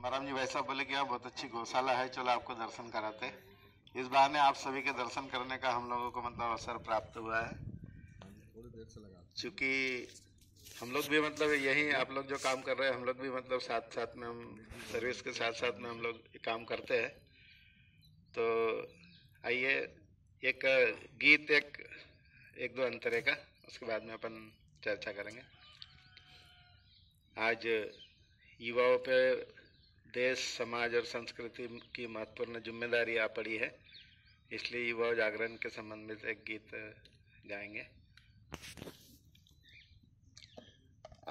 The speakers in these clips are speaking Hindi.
महाराज जी वैसा बोले कि बहुत अच्छी गौशाला है, चलो आपको दर्शन कराते। इस बहाने आप सभी के दर्शन करने का हम लोगों को मतलब अवसर प्राप्त हुआ है। चूँकि हम लोग भी मतलब यही आप लोग जो काम कर रहे हैं, हम लोग भी मतलब साथ साथ में हम सर्विस के साथ साथ में हम लोग काम करते हैं। तो आइए एक गीत एक दो अंतरे का, उसके बाद में अपन चर्चा करेंगे। आज युवाओं पे देश, समाज और संस्कृति की महत्वपूर्ण जिम्मेदारी आ पड़ी है, इसलिए युवा जागरण के संबंध में एक गीत गाएंगे।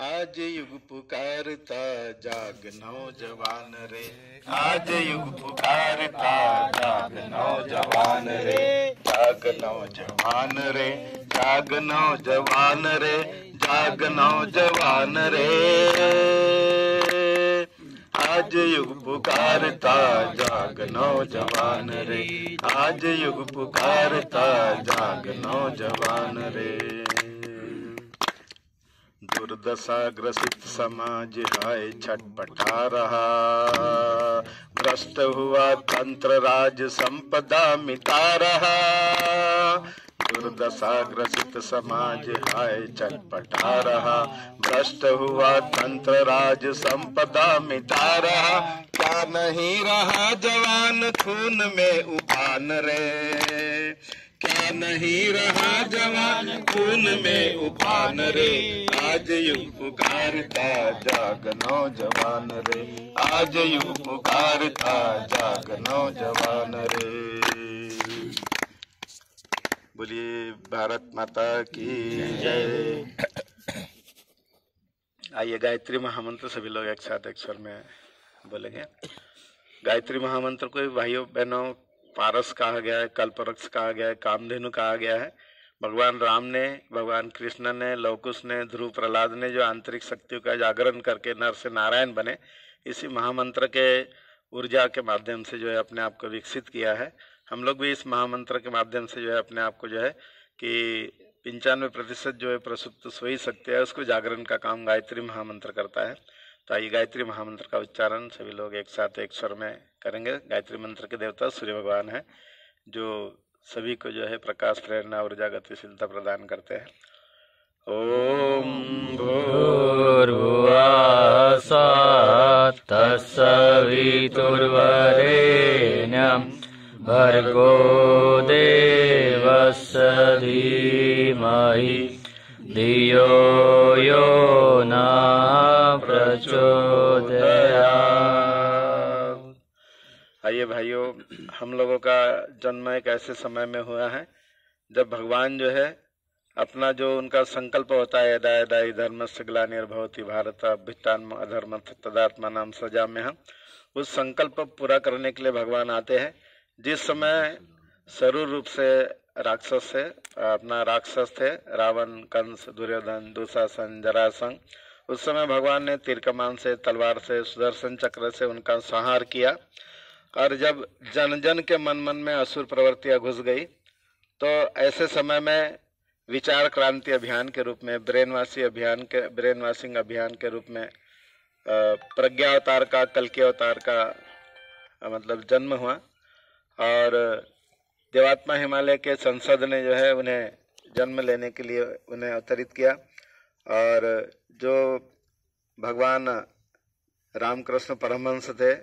आज युग पुकारता जाग नौजवान रे, आज युग पुकारता जाग नौजवान रे, जाग नौजवान रे, जाग नौजवान रे, जाग नौजवान रे। आज युग पुकारता जाग नौजवान रे, आज युग पुकारता जाग नौजवान रे। दुर्दशा ग्रसित समाज हाय छटपटा रहा, भ्रष्ट हुआ तंत्र राज संपदा मिटा रहा। दुर्दशा ग्रसित समाज हाय छटपटा रहा, भ्रष्ट हुआ तंत्र राज संपदा मिटा रहा। क्या नहीं रहा जवान खून में उफान रे, क्या नहीं रहा जवान खून में उफान रे। आज युग पुकारता जाग नौजवान रे, आज युग पुकारता जाग नौजवान रे। बोलिए भारत माता की जय। आइए गायत्री महामंत्र सभी लोग एक साथ एक स्वर में बोलेंगे। गायत्री महामंत्र को भाइयों बहनों पारस कहा गया है, कल्पवृक्ष कहा गया है, कामधेनु कहा गया है। भगवान राम ने, भगवान कृष्ण ने, लवकुश ने, ध्रुव प्रहलाद ने जो आंतरिक शक्तियों का जागरण करके नर से नारायण बने, इसी महामंत्र के ऊर्जा के माध्यम से जो है अपने आप को विकसित किया है। हम लोग भी इस महामंत्र के माध्यम से जो है अपने आप को जो है कि 95% जो है प्रसुप्त सोई शक्ति है, उसको जागरण का काम गायत्री महामंत्र करता है। तो आइए गायत्री महामंत्र का उच्चारण सभी लोग एक साथ एक स्वर में करेंगे। गायत्री मंत्र के देवता सूर्य भगवान है, जो सभी को जो है प्रकाश, प्रेरणा, ऊर्जा, गतिशीलता प्रदान करते हैं। ओम भूर्भुवः स्वः तत्सवितुर्वरेण्यं भर्गो देवस्य धीमहि धियो यो न प्रचोदयात्। आइए भाइयों, हम लोगों का जन्म एक ऐसे समय में हुआ है जब भगवान जो है अपना जो उनका संकल्प होता है, यदा यदा हि धर्मस्य ग्लानिर्भवति भारत अभ्युत्थानम् अधर्मस्य तदात्मानं सृजाम्यहम्, उस संकल्प पूरा करने के लिए भगवान आते हैं। जिस समय स्वरूप रूप से राक्षस से अपना राक्षस थे, रावण, कंस, दुर्योधन, दुशासन, जरासंध, उस समय भगवान ने तीर कमान से, तलवार से, सुदर्शन चक्र से उनका संहार किया। और जब जन जन के मन मन में असुर प्रवृत्तियां घुस गई, तो ऐसे समय में विचार क्रांति अभियान के रूप में, ब्रेन वाशिंग अभियान के रूप में प्रज्ञा अवतार का, कल्कि अवतार का मतलब जन्म हुआ। और देवात्मा हिमालय के संसद ने जो है उन्हें जन्म लेने के लिए उन्हें अवतरित किया। और जो भगवान रामकृष्ण परमहंस थे,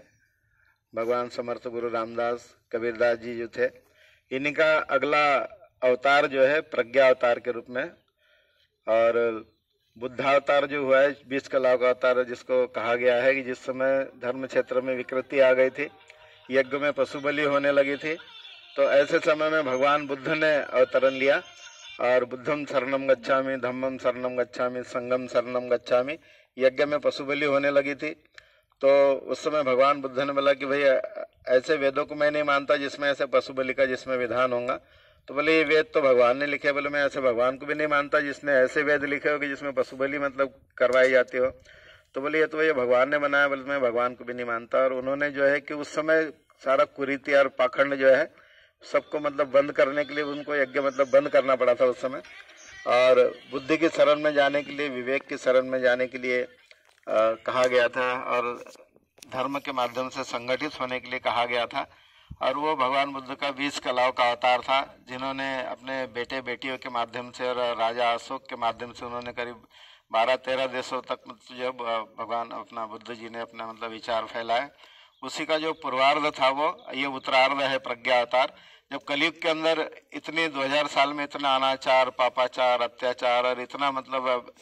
भगवान समर्थ गुरु रामदास, कबीरदास जी जो थे, इनका अगला अवतार जो है प्रज्ञा अवतार के रूप में। और बुद्धावतार जो हुआ है 20 कलाओं का अवतार, जिसको कहा गया है कि जिस समय धर्म क्षेत्र में विकृति आ गई थी, यज्ञ में पशु बलि होने लगी थी, तो ऐसे समय में भगवान बुद्ध ने अवतरण लिया और बुद्धम शरणम गच्छामि, धम्मम शरणम गच्छामि, संघम शरणम गच्छामि। यज्ञ में पशु बलि होने लगी थी, तो उस समय भगवान बुद्ध ने बोला कि भाई ऐसे वेदों को मैं नहीं मानता जिसमें ऐसे पशु बलि का जिसमें विधान होगा। तो बोले ये वेद तो भगवान ने लिखे। बोले मैं ऐसे भगवान को भी नहीं मानता जिसने ऐसे वेद लिखे हो कि जिसमें पशु बलि मतलब करवाई जाती हो। तो बोले ये तो ये भगवान ने बनाया। बोले मैं भगवान को भी नहीं मानता। और उन्होंने जो है कि उस समय सारा कुरीति और पाखंड जो है सबको मतलब बंद करने के लिए उनको यज्ञ मतलब बंद करना पड़ा था उस समय। और बुद्धि की शरण में जाने के लिए, विवेक की शरण में जाने के लिए कहा गया था। और धर्म के माध्यम से संगठित होने के लिए कहा गया था। और वो भगवान बुद्ध का 20 कलाओं का अवतार था, जिन्होंने अपने बेटे बेटियों के माध्यम से और राजा अशोक के माध्यम से उन्होंने करीब 12-13 देशों तक मतलब जो भगवान अपना बुद्ध जी ने अपना मतलब विचार फैलाए। उसी का जो पूर्वार्ध था वो ये उत्तरार्ध है प्रज्ञा अवतार। जब कलयुग के अंदर इतनी 2000 साल में इतना अनाचार, पापाचार, अत्याचार और इतना मतलब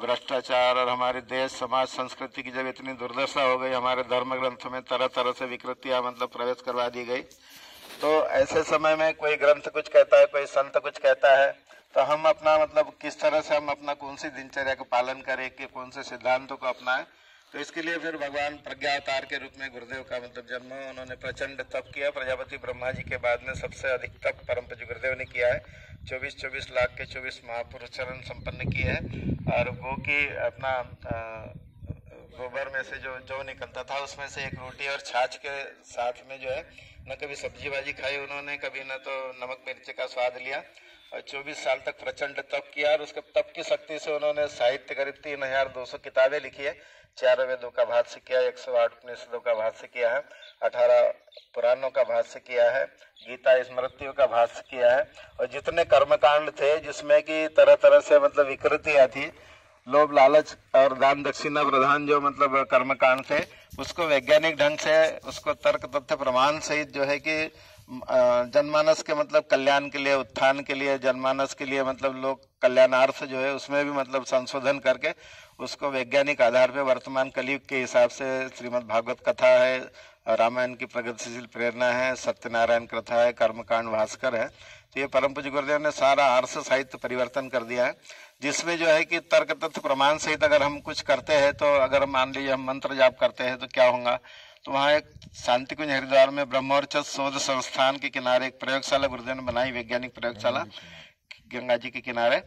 भ्रष्टाचार और हमारे देश समाज संस्कृति की जब इतनी दुर्दशा हो गई, हमारे धर्म ग्रंथ में तरह तरह से विकृतियां मतलब प्रवेश करवा दी गई, तो ऐसे समय में कोई ग्रंथ कुछ कहता है, कोई संत कुछ कहता है, तो हम अपना मतलब किस तरह से हम अपना कौन सी दिनचर्या का पालन करें कि कौन से सिद्धांतों को अपनाएं। तो इसके लिए फिर भगवान प्रज्ञावतार के रूप में गुरुदेव का मतलब जन्म, उन्होंने प्रचंड तप किया। प्रजापति ब्रह्मा जी के बाद में सबसे अधिक तप परम पूज्य गुरुदेव ने किया है। 24 लाख के 24 महापुरुष चरण संपन्न किए हैं। और वो की अपना गोबर में से जो जौ निकलता था उसमें से एक रोटी और छाछ के साथ में जो है न कभी सब्जी भाजी खाई उन्होंने, कभी न तो नमक मिर्च का स्वाद लिया। और 24 साल तक प्रचंड तप किया। और उसके तप की शक्ति से उन्होंने साहित्य करीब 3200 किताबें लिखी है। 4 वेदों का भाष्य किया है, 108 उपनिषदों का भाष्य किया है, 18 पुराणों का भाष्य किया है, गीता स्मृतियों का भाष्य किया है। और जितने कर्मकांड थे जिसमें कि तरह तरह से मतलब विकृतियां थी, लोभ लालच और दान दक्षिणा प्रधान जो मतलब कर्मकांड थे, उसको वैज्ञानिक ढंग से उसको तर्क तथ्य प्रमाण सहित जो है कि जनमानस के मतलब कल्याण के लिए, उत्थान के लिए, जनमानस के लिए मतलब लोग कल्याणार्थ जो है उसमें भी मतलब संशोधन करके उसको वैज्ञानिक आधार पे वर्तमान कलयुग के हिसाब से श्रीमद् भागवत कथा है, रामायण की प्रगतिशील प्रेरणा है, सत्यनारायण कथा है, कर्मकांड भास्कर है। तो ये परम पूज्य गुरुदेव ने सारा आर्ष साहित्य परिवर्तन कर दिया है, जिसमें जो है कि तर्क तथ्य प्रमाण सहित अगर हम कुछ करते हैं, तो अगर मान लीजिए हम मंत्र जाप करते हैं तो क्या होगा। तो वहाँ एक शांति कुंज हरिद्वार में ब्रह्मोर्च शोध संस्थान के किनारे एक प्रयोगशाला गुरुदेव ने बनाई, वैज्ञानिक प्रयोगशाला गंगा जी के किनारे,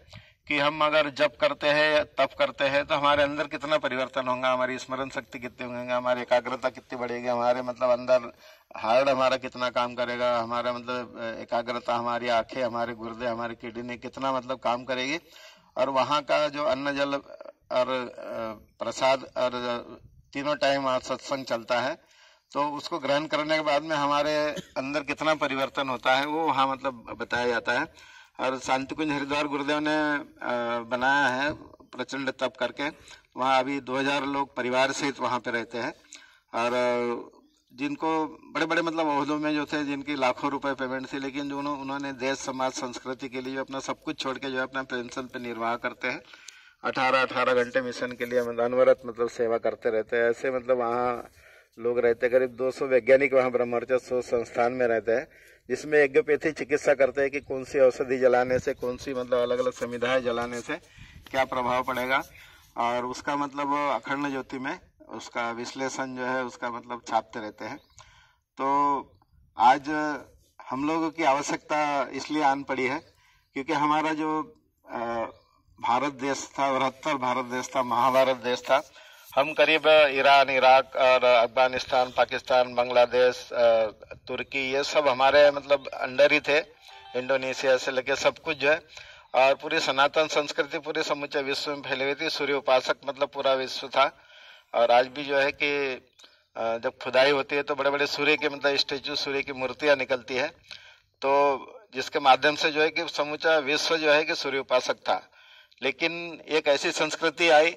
कि हम अगर जप करते हैं, तप करते हैं, तो हमारे अंदर कितना परिवर्तन होगा, हमारी स्मरण शक्ति कितनी होगी, हमारी एकाग्रता कितनी बढ़ेगी, हमारे मतलब अंदर हार्ट हमारा कितना काम करेगा, हमारा मतलब एकाग्रता, हमारी आंखें, हमारे गुर्दे, हमारी किडनी कितना मतलब काम करेगी। और वहाँ का जो अन्न जल और प्रसाद और तीनों टाइम वहाँ सत्संग चलता है, तो उसको ग्रहण करने के बाद में हमारे अंदर कितना परिवर्तन होता है वो वहाँ मतलब बताया जाता है। और शांति कुंज हरिद्वार गुरुदेव ने बनाया है प्रचंड तप करके। वहाँ अभी 2000 लोग परिवार सहित वहाँ पे रहते हैं। और जिनको बड़े बड़े मतलब ओहदों में जो थे, जिनकी लाखों रुपए पेमेंट थी, लेकिन जो उन्होंने देश समाज संस्कृति के लिए जो अपना सब कुछ छोड़ के जो है अपना पेंशन पे निर्वाह करते हैं। 18 घंटे मिशन के लिए अनवरत मतलब सेवा करते रहते हैं। ऐसे मतलब वहाँ लोग रहते हैं। करीब 200 वैज्ञानिक वहाँ ब्रह्मोर्चा शोध संस्थान में रहते हैं, जिसमें यज्ञोपैथी चिकित्सा करते हैं कि कौन सी औषधि जलाने से, कौन सी मतलब अलग अलग समिधाएं जलाने से क्या प्रभाव पड़ेगा। और उसका मतलब अखंड ज्योति में उसका विश्लेषण जो है उसका मतलब छापते रहते हैं। तो आज हम लोगों की आवश्यकता इसलिए आन पड़ी है क्योंकि हमारा जो भारत देश था, बृहत्तर भारत देश था, महाभारत देश था। हम करीब ईरान, इराक और अफगानिस्तान, पाकिस्तान, बांग्लादेश, तुर्की, ये सब हमारे मतलब अंडर ही थे। इंडोनेशिया से लेके सब कुछ जो है, और पूरी सनातन संस्कृति पूरे समूचे विश्व में फैली हुई थी। सूर्य उपासक मतलब पूरा विश्व था। और आज भी जो है कि जब खुदाई होती है तो बड़े बड़े सूर्य के मतलब स्टेचू, सूर्य की मूर्तियां निकलती है, तो जिसके माध्यम से जो है कि समूचा विश्व जो है कि सूर्य उपासक था। लेकिन एक ऐसी संस्कृति आई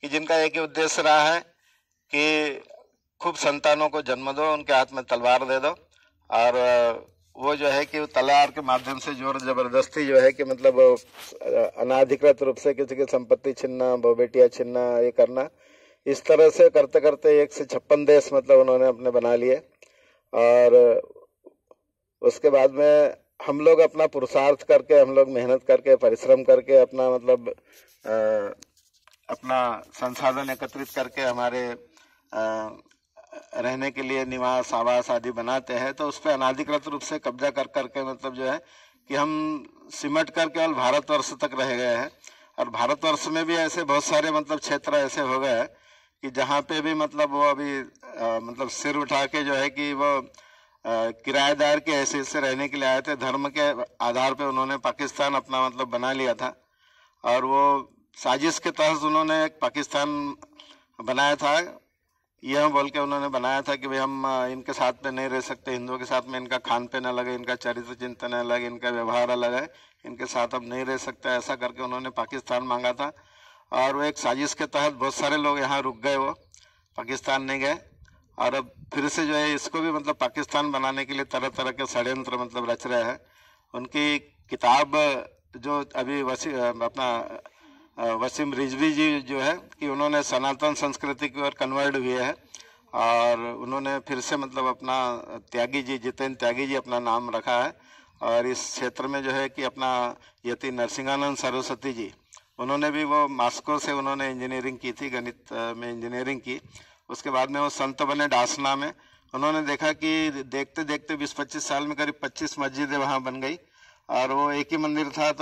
कि जिनका एक ही उद्देश्य रहा है कि खूब संतानों को जन्म दो, उनके हाथ में तलवार दे दो, और वो जो है कि तलवार के माध्यम से जोर जबरदस्ती जो है कि मतलब अनाधिकृत रूप से किसी की संपत्ति छीनना, बेटियां छीनना, ये करना। इस तरह से करते करते 1 से 56 देश मतलब उन्होंने अपने बना लिए। और उसके बाद में हम लोग अपना पुरुषार्थ करके, हम लोग मेहनत करके, परिश्रम करके अपना मतलब अपना संसाधन एकत्रित करके हमारे रहने के लिए निवास, आवास आदि बनाते हैं। तो उस पर अनाधिकृत रूप से कब्जा कर करके मतलब जो है कि हम सिमट कर केवल भारतवर्ष तक रह गए हैं। और भारतवर्ष में भी ऐसे बहुत सारे मतलब क्षेत्र ऐसे हो गए हैं कि जहाँ पे भी मतलब वो अभी मतलब सिर उठा के जो है कि वो किराएदार के हैसियत से रहने के लिए आए थे। धर्म के आधार पे उन्होंने पाकिस्तान अपना मतलब बना लिया था। और वो साजिश के तहत उन्होंने एक पाकिस्तान बनाया था। यह बोल के उन्होंने बनाया था कि भाई हम इनके साथ में नहीं रह सकते, हिंदुओं के साथ में इनका खान पीन अलग है, इनका चरित्र चिंतन अलग, इनका व्यवहार अलग है, इनके साथ अब नहीं रह सकते, ऐसा करके उन्होंने पाकिस्तान मांगा था। और वो एक साजिश के तहत बहुत सारे लोग यहाँ रुक गए, वो पाकिस्तान नहीं गए। और अब फिर से जो है इसको भी मतलब पाकिस्तान बनाने के लिए तरह तरह के षड्यंत्र मतलब रच रहे हैं। उनकी किताब जो अभी वसीम रिजवी जी जो है कि उन्होंने सनातन संस्कृति की ओर कन्वर्ट हुए हैं, और उन्होंने फिर से मतलब अपना त्यागी जी, जितेंद्र त्यागी जी अपना नाम रखा है। और इस क्षेत्र में जो है कि अपना यति नरसिंहानंद सरस्वती जी, उन्होंने भी वो मास्को से उन्होंने इंजीनियरिंग की थी, गणित में इंजीनियरिंग की। उसके बाद में वो संत बने डासना में। उन्होंने देखा कि देखते देखते 20-25 साल में करीब 25 मस्जिदें वहाँ बन गई, और वो एक ही मंदिर था। तो